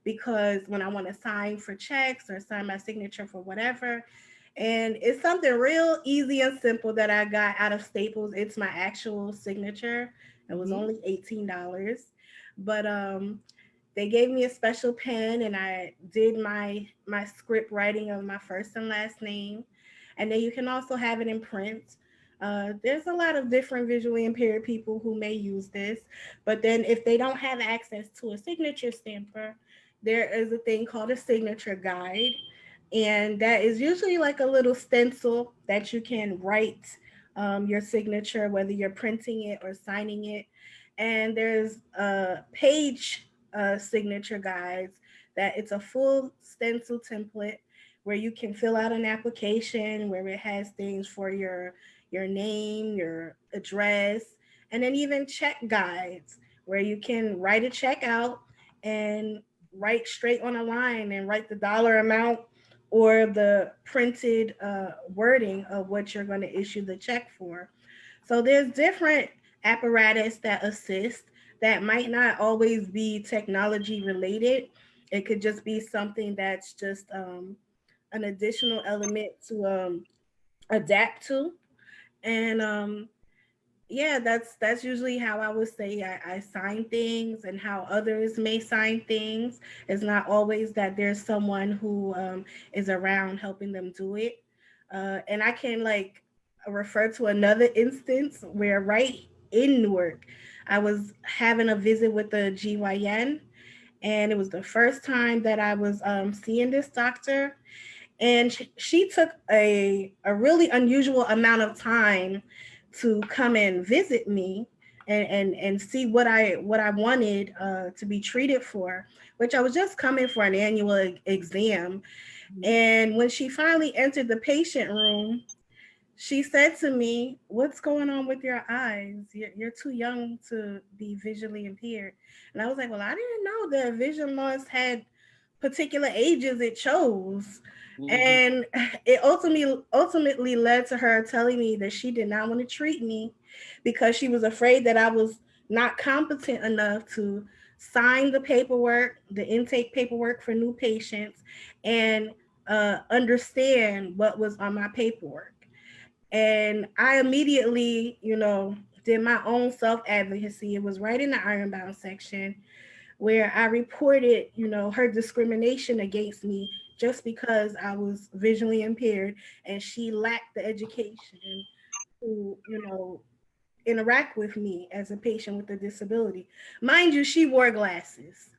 because when I want to sign for checks or sign my signature for whatever, and it's something real easy and simple that I got out of Staples. It's my actual signature. It was only $18, but they gave me a special pen, and I did my script writing of my first and last name. And then you can also have it in print. There's a lot of different visually impaired people who may use this, but then if they don't have access to a signature stamper, there is a thing called a signature guide. And that is usually like a little stencil that you can write your signature, whether you're printing it or signing it. And there's a page signature guides that it's a full stencil template where you can fill out an application where it has things for your name, your address, and then even check guides where you can write a check out and write straight on a line and write the dollar amount or the printed wording of what you're going to issue the check for. So there's different apparatus that assist that might not always be technology related. It could just be something that's just an additional element to adapt to. And yeah, that's usually how I would say I sign things, and how others may sign things. It's not always that there's someone who is around helping them do it. And I can like refer to another instance where right in Newark, I was having a visit with the GYN, and it was the first time that I was seeing this doctor. And she took a really unusual amount of time to come and visit me and see what I wanted to be treated for, which I was just coming for an annual exam. And when she finally entered the patient room, she said to me, "What's going on with your eyes? You're too young to be visually impaired." And I was like, "Well, I didn't know that vision loss had particular ages it chose." And it ultimately led to her telling me that she did not want to treat me because she was afraid that I was not competent enough to sign the paperwork, the intake paperwork for new patients, and understand what was on my paperwork. And I immediately, did my own self-advocacy. It was right in the Ironbound section where I reported, her discrimination against me just because I was visually impaired and she lacked the education to, interact with me as a patient with a disability. Mind you, she wore glasses.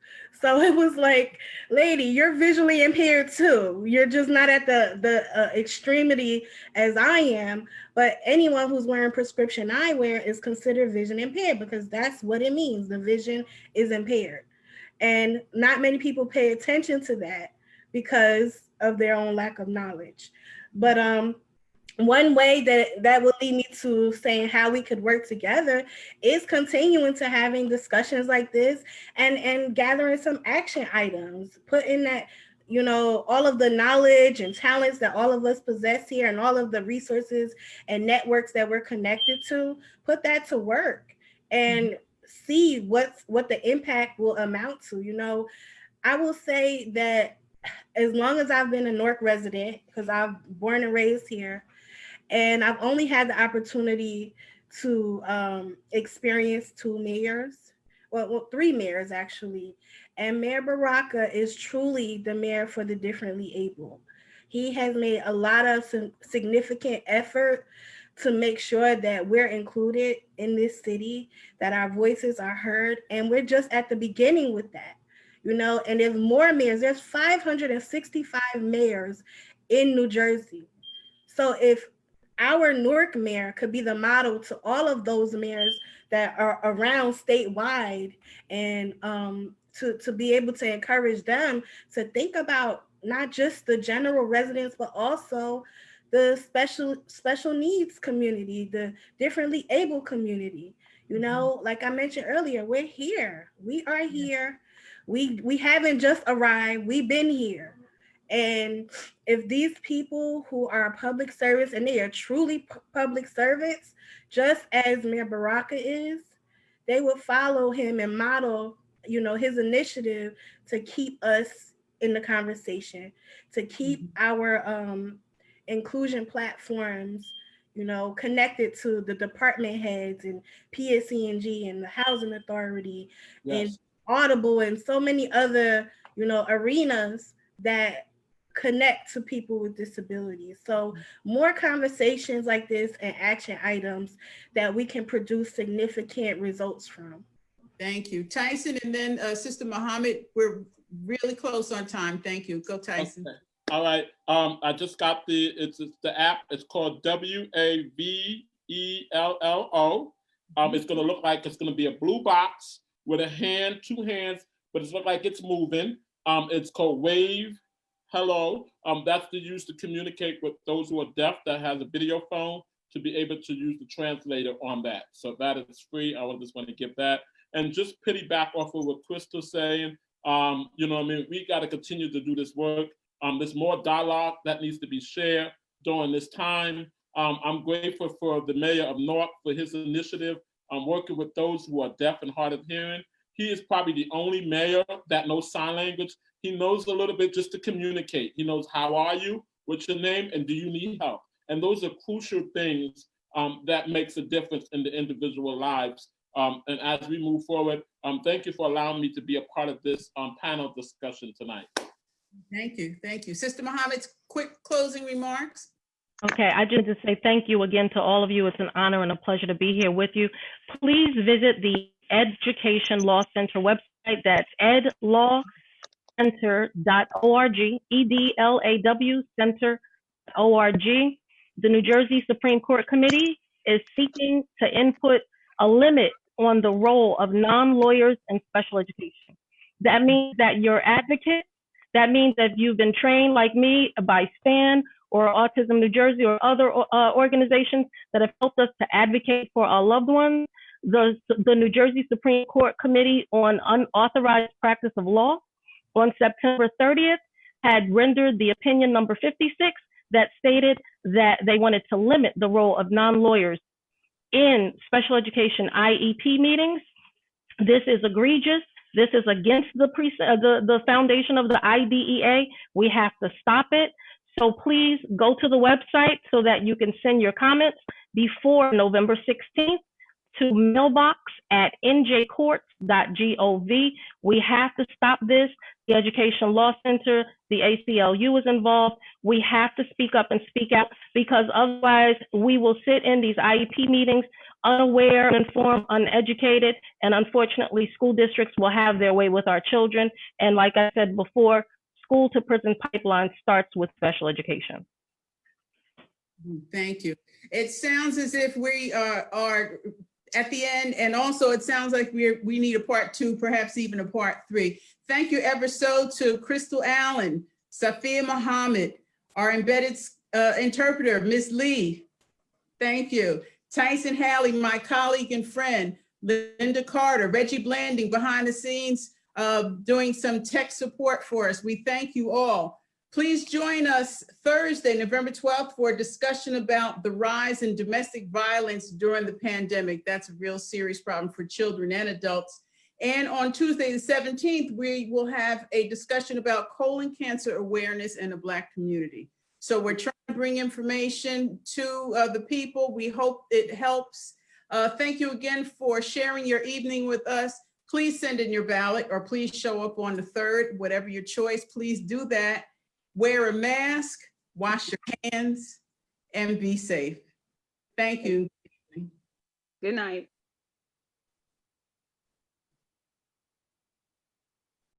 So it was like, lady, you're visually impaired too. You're just not at the extremity as I am, but anyone who's wearing prescription eyewear is considered vision impaired because that's what it means. The vision is impaired. And not many people pay attention to that because of their own lack of knowledge. But one way that would lead me to saying how we could work together is continuing to having discussions like this and gathering some action items, putting that, all of the knowledge and talents that all of us possess here and all of the resources and networks that we're connected to, put that to work and see what the impact will amount to. I will say that as long as I've been a Newark resident, because I'm born and raised here, and I've only had the opportunity to experience two mayors, well, three mayors actually. And Mayor Baraka is truly the mayor for the differently able. He has made a lot of significant effort to make sure that we're included in this city, that our voices are heard. And we're just at the beginning with that, and there's more mayors. There's 565 mayors in New Jersey. So if our Newark mayor could be the model to all of those mayors that are around statewide, and to be able to encourage them to think about not just the general residents, but also the special needs community, the differently able community. You know, like I mentioned earlier, we're here. We are here. We haven't just arrived. We've been here. And if these people who are public service, and they are truly public servants, just as Mayor Baraka is, they would follow him and model, you know, his initiative to keep us in the conversation, to keep our inclusion platforms, you know, connected to the department heads and PSCNG and the Housing Authority, Yes. and Audible and so many other, you know, arenas that connect to people with disabilities. So more conversations like this and action items that we can produce significant results from. Thank you. Tyson, and then Sister Muhammad, we're really close on time. Thank you. Go, Tyson. Okay. All right. I just got it's the app. It's called WAVELLO. It's going to look like it's going to be a blue box with a hand, two hands, but it's look like it's moving. It's called Wave Hello. That's to use to communicate with those who are deaf that has a video phone, to be able to use the translator on that. So that is free. I just want to give that. And just piggyback off of what Krystle saying, you know what I mean? We got to continue to do this work. There's more dialogue that needs to be shared during this time. I'm grateful for the mayor of Newark for his initiative. I'm working with those who are deaf and hard of hearing. He is probably the only mayor that knows sign language. He knows a little bit just to communicate. He knows, how are you? What's your name? And do you need help? And those are crucial things that makes a difference in the individual lives. And as we move forward, thank you for allowing me to be a part of this panel discussion tonight. Thank you. Thank you. Sister Muhammad's quick closing remarks. Okay, I just want to say thank you again to all of you. It's an honor and a pleasure to be here with you. Please visit the Education Law Center website. That's edlawcenter.org, EDLAW center.org. The New Jersey Supreme Court Committee is seeking to input a limit on the role of non-lawyers in special education. That means that you're advocates. That means that you've been trained like me by SPAN or Autism New Jersey or other organizations that have helped us to advocate for our loved ones. The New Jersey Supreme Court Committee on Unauthorized Practice of Law on September 30th had rendered the opinion number 56 that stated that they wanted to limit the role of non-lawyers in special education IEP meetings. This is egregious. This is against the foundation of the IDEA. We have to stop it. So please go to the website so that you can send your comments before November 16th to mailbox@njcourts.gov. We have to stop this. The Education Law Center, the ACLU is involved. We have to speak up and speak out, because otherwise we will sit in these IEP meetings unaware, uninformed, uneducated, and unfortunately school districts will have their way with our children. And like I said before, school to prison pipeline starts with special education. Thank you. It sounds as if we are at the end, and also it sounds like we need a part 2, perhaps even a part 3. Thank you ever so to Krystle Allen, Sofia Muhammad, our embedded interpreter, Ms. Lee. Thank you. Tyson Helly, my colleague and friend, Linda Carter, Reggie Blanding behind the scenes doing some tech support for us. We thank you all. Please join us Thursday, November 12th, for a discussion about the rise in domestic violence during the pandemic. That's a real serious problem for children and adults. And on Tuesday, the 17th, we will have a discussion about colon cancer awareness in the Black community. So we're trying to bring information to the people. We hope it helps. Thank you again for sharing your evening with us. Please send in your ballot, or please show up on the 3rd, whatever your choice, please do that. Wear a mask, wash your hands, and be safe. Thank you. Good night.